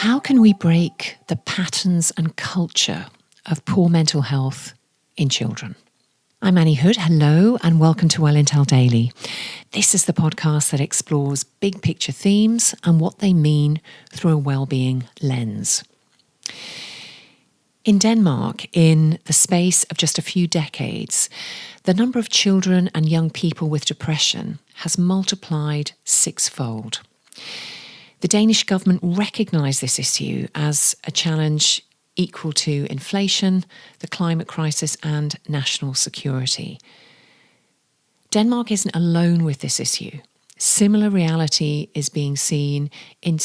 How can we break the patterns and culture of poor mental health in children? I'm Annie Hood. Hello and welcome to Well Intel Daily. This is the podcast that explores big picture themes and what they mean through a wellbeing lens. In Denmark, in the space of just a few decades, the number of children and young people with depression has multiplied sixfold. The Danish government recognised this issue as a challenge equal to inflation, the climate crisis and national security. Denmark isn't alone with this issue. Similar reality is being seen in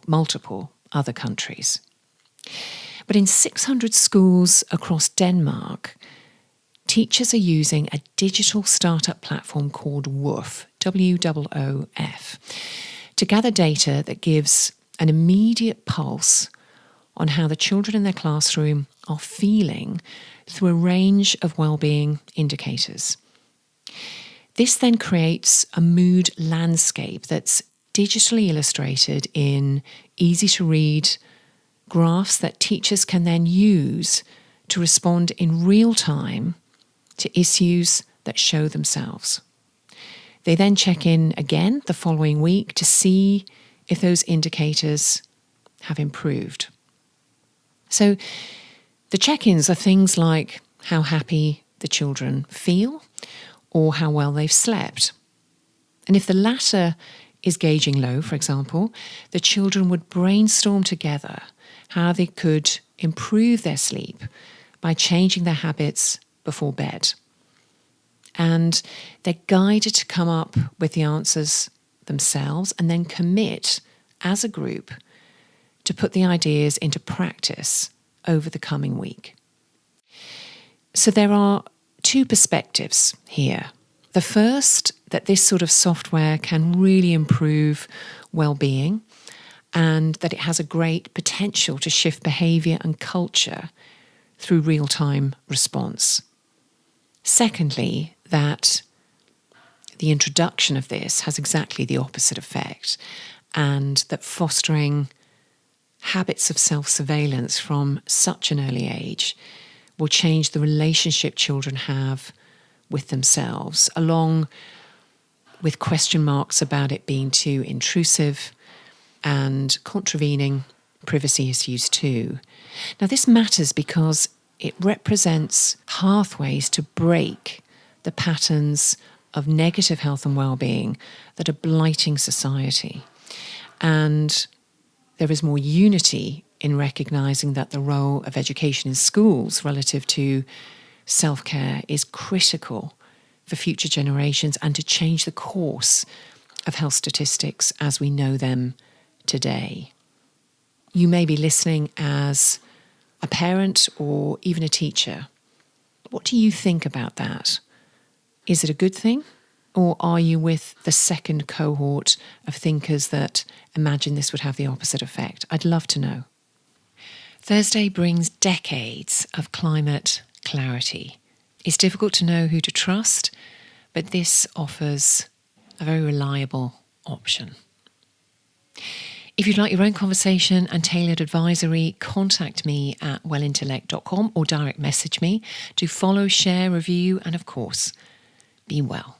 multiple other countries. But in 600 schools across Denmark, teachers are using a digital startup platform called WOOF, W-O-O-F, to gather data that gives an immediate pulse on how the children in their classroom are feeling through a range of wellbeing indicators. This then creates a mood landscape that's digitally illustrated in easy-to-read graphs that teachers can then use to respond in real time to issues that show themselves. They then check in again the following week to see if those indicators have improved. So the check-ins are things like how happy the children feel or how well they've slept. And if the latter is gauging low, for example, the children would brainstorm together how they could improve their sleep by changing their habits before bed. And they're guided to come up with the answers themselves and then commit as a group to put the ideas into practice over the coming week. So there are two perspectives here. The first, that this sort of software can really improve well-being and that it has a great potential to shift behaviour and culture through real-time response. Secondly, that the introduction of this has exactly the opposite effect, and that fostering habits of self-surveillance from such an early age will change the relationship children have with themselves, along with question marks about it being too intrusive and contravening privacy issues too. Now, this matters because it represents pathways to break the patterns of negative health and well-being that are blighting society. And there is more unity in recognising that the role of education in schools relative to self-care is critical for future generations and to change the course of health statistics as we know them today. You may be listening as a parent or even a teacher. What do you think about that? Is it a good thing? Or are you with the second cohort of thinkers that imagine this would have the opposite effect? I'd love to know. Thursday brings decades of climate clarity. It's difficult to know who to trust, but this offers a very reliable option. If you'd like your own conversation and tailored advisory, contact me at wellintellect.com or direct message me to follow, share, review, and of course, be well.